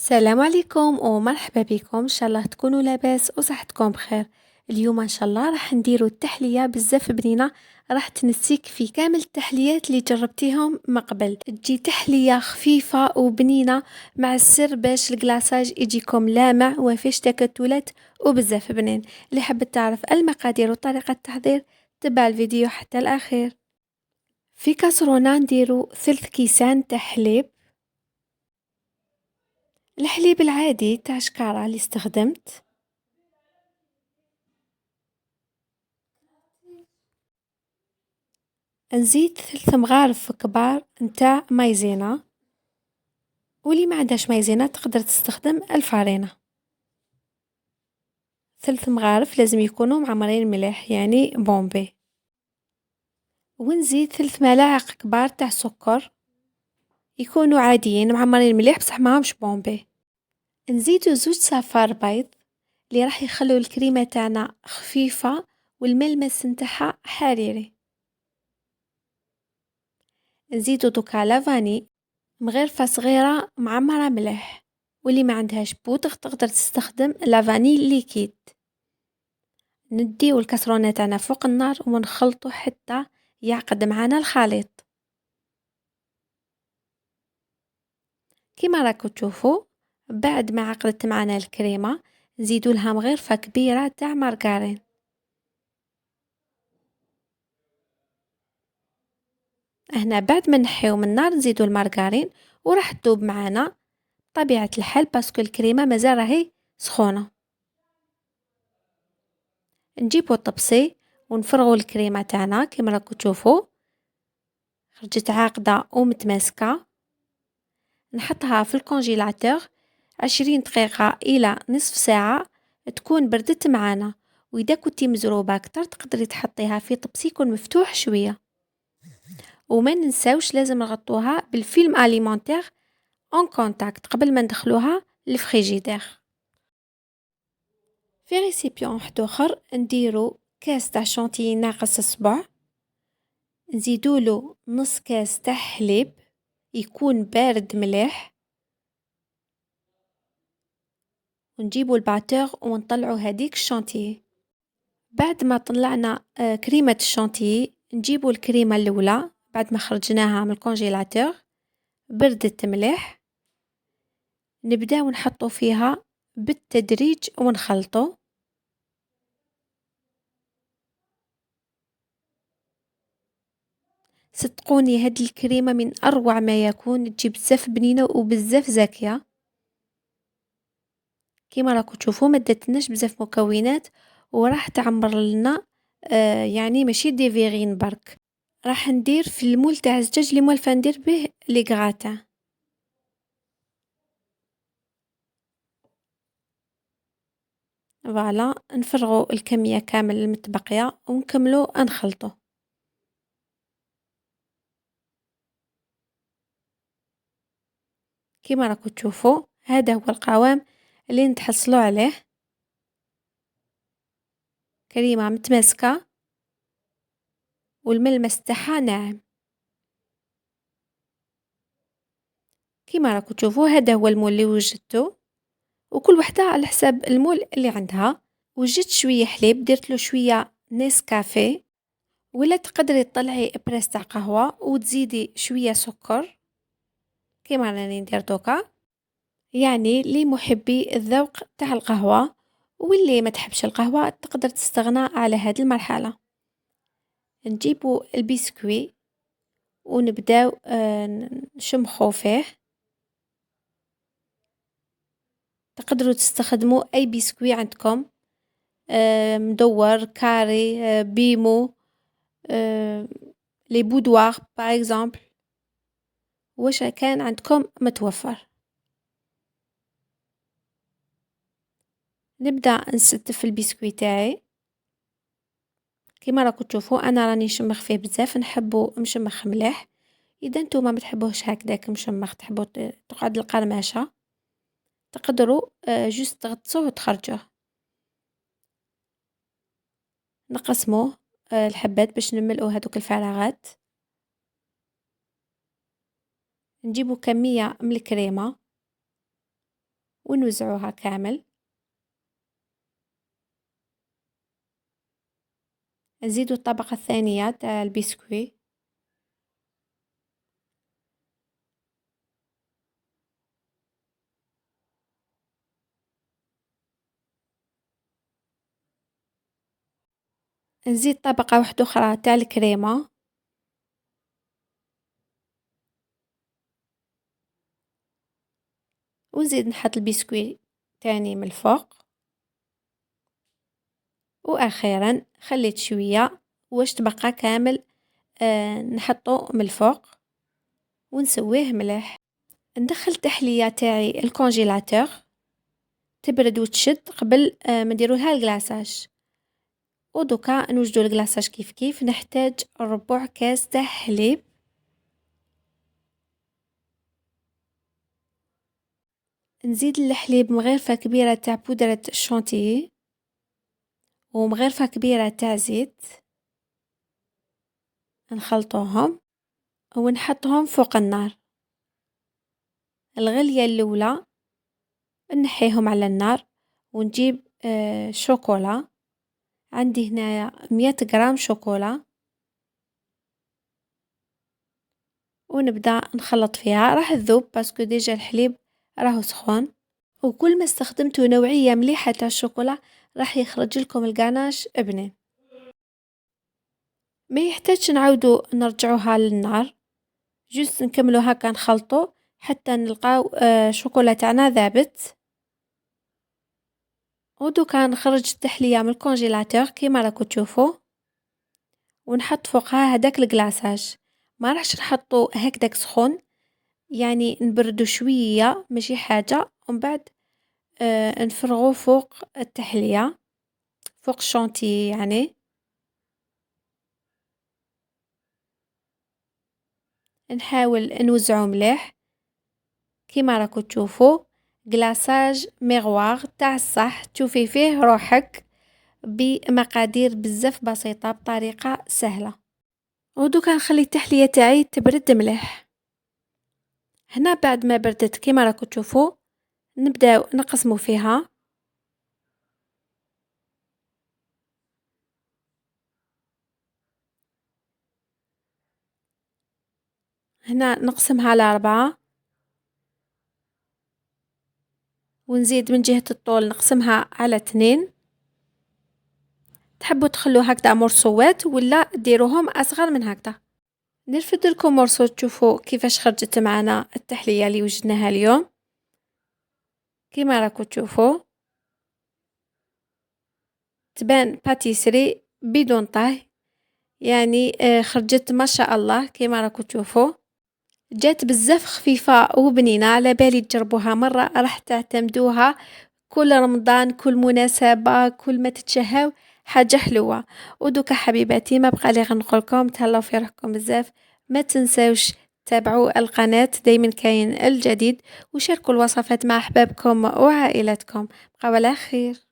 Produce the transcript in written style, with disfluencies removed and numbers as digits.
السلام عليكم ومرحبا بكم ان شاء الله تكونوا لاباس وصحتكم بخير. اليوم ان شاء الله راح نديروا التحليه بزاف بنينه، راح تنسيك في كامل التحليات اللي جربتيهم من قبل. تجي تحليه خفيفه وبنينه، مع السر باش الكلاصاج يجيكم لامع وما فيش تكتلات وبزاف بنين. اللي حبت تعرف المقادير وطريقه التحضير تبع الفيديو حتى الاخير. في كاسرونه نديروا 3 كيسان تاع حليب. الحليب العادي تاع شكارة اللي استخدمت، نزيد 3 مغارف كبار نتاع مايزينا، واللي ما عندهاش مايزينا تقدر تستخدم الفارينة. 3 مغارف لازم يكونوا معمرين مليح يعني بومبي. ونزيد 3 ملاعق كبار تاع سكر يكونوا عاديين معمرين مليح بصح ماهمش بومبي. نزيدو 2 صفار بيض اللي راح يخلو الكريمة تاعنا خفيفة والملمس نتاعها حريري. نزيدو دوكا لافاني مغرفة صغيرة معمرة مليح، واللي ما عندهاش بودغ تقدر تستخدم لافاني ليكيد. نديو الكسرونة تاعنا فوق النار ونخلطو حتى يعقد معانا الخليط. كيما راكو تشوفوا بعد ما عقدت معانا الكريمة نزيدو لها مغرفة كبيرة تاع مارغرين. هنا بعد ما نحيو من النار نزيدو المارغرين وراح تذوب معانا طبيعة الحال باسكو الكريمة مازال راهي سخونة. نجيبو الطبسي ونفرغو الكريمة تاعنا كيما راكو تشوفوا خرجت عاقدة ومتماسكة. نحطها في الكونجيلاتور 20 دقيقة إلى نصف ساعة تكون بردت معانا. وإذا كنتي مزروبة أكتر تقدري تحطيها في طبسي يكون مفتوح شوية. وما ننساوش لازم نغطوها بالفيلم أليمونتير اون كونتاكت قبل ما ندخلوها للفريجيدير. في ريسيبيون واحد اخر نديرو كاس تاع شونتيي ناقص صبع، نزيدولو نص كاس تاع حليب يكون بارد مليح، ونجيبو الباتور ونطلعو هذيك الشونتيي. بعد ما طلعنا كريمة الشونتيي نجيبو الكريمة الأولى بعد ما خرجناها من الكونجيلاتور بردت مليح، نبداو نحطو فيها بالتدريج ونخلطو. صدقوني هاد الكريمة من أروع ما يكون، تجي بزاف بنينة وبزاف زاكية. كيما راكو تشوفوا ما داتناش بزاف مكونات وراح تعمر لنا يعني ماشي دي فيغين برك. راح ندير في المول تاع الزجاج اللي موالفه ندير به لي غراتان. فوالا نفرغوا الكمية كامل المتبقية ونكملو نخلطو. كيما راكو تشوفوا هذا هو القوام اللي نتحصلوا عليه، كريمة متماسكة والملمس تاعها ناعم. كيما راكو تشوفوا هذا هو المول اللي وجدته، وكل وحدة على حساب المول اللي عندها. وجدت شوية حليب درت له شوية نسكافيه، ولا تقدري تطلعي بريس تاع قهوة وتزيدي شوية سكر كيما راني ندير دوكا، يعني لمحبي الذوق تاع القهوة. واللي ما تحبش القهوة تقدر تستغنى على هذه المرحلة. نجيبو البسكوي ونبداو نشمخو فيه. تقدروا تستخدموا اي بسكوي عندكم، مدور كاري بيمو لي بودوار باغ اكزومبل، واش كان عندكم متوفر. نبدا نستف البسكوي تاعي كيما راكم تشوفوا انا راني نشمخ فيه بزاف، نحبو مشمخ مليح. اذا نتوما ما تحبوهش هكذاك مشمخ تحبوا تقعد القرمشه تقدروا جوست تغطسوه وتخرجوه. نقسموه الحبات باش نملؤوا هذوك الفراغات. نجيبوا كمية من الكريمة ونوزعوها كامل. نزيدو الطبقة الثانية تاع البسكوي. نزيد طبقة وحدوخرى تاع الكريمة. ونزيد نحط البسكوي تاني من الفوق. وأخيرا خليت شوية واش تبقى كامل نحطو من الفوق ونسويه مليح. ندخل التحلية تاعي الكونجيلاتور تبرد وتشد قبل ما نديرولها الكلاصاج. ودوكا نوجدو الكلاصاج كيف كيف. نحتاج ربع كاس تاع حليب. نزيد الحليب مغرفة كبيرة تاع بودرة الشونتيي ومغرفة كبيرة تاع زيت. نخلطوهم ونحطهم فوق النار. الغلية الأولى نحيهم على النار ونجيب شوكولا. عندي هنايا 100 غرام شوكولا ونبدأ نخلط فيها. راح تذوب باسكو ديجا الحليب راهو سخون. وكل ما استخدمتوا نوعية مليحة تاع الشوكولا راح يخرج لكم الغاناش بنين. ما يحتاجش نعاودو نرجعوها للنار. جوست نكملو هكا نخلطو حتى نلقاو شوكولا تاعنا ذابت. ودوكا نخرج التحلية من الكونجيلاتور كيما راكو تشوفوا ونحط فوقها هداك الكلاصاج. ما راحش نحطو هكداك سخون، يعني نبردو شوية ماشي حاجة. ومن بعد نفرغوه فوق التحلية فوق الشونتي يعني. نحاول نوزعو مليح كيما راكو تشوفوا. كلاصاج ميغوار تاع الصح تشوفي فيه روحك بمقادير بزاف بسيطة بطريقة سهلة. ودوكا نخلي التحلية تاعي تبرد مليح. هنا بعد ما بردت كيما راكو تشوفوا نبداو نقسمو فيها. هنا نقسمها على 4 ونزيد من جهة الطول نقسمها على 2. تحبوا تخلو هكذا مرصوات ولا ديروهم أصغر من هكذا. نرفد لكم مرصو تشوفوا كيفاش خرجت معنا التحلية اللي وجدناها اليوم. كيما راكو تشوفوا تبان باتيسري بدون طهي، يعني خرجت ما شاء الله كيما راكو تشوفوا. جات بزاف خفيفة وبنينة. على بالي تجربوها مرة راح تعتمدوها كل رمضان كل مناسبة كل ما تتشهاو حاجة حلوة. ودوكا حبيباتي ما بقى لي غير نقولكم تهلاو في روحكم بزاف. ما تنساوش تابعوا القناة دايما كاين الجديد وشاركوا الوصفات مع أحبابكم وعائلتكم. بقاو على خير.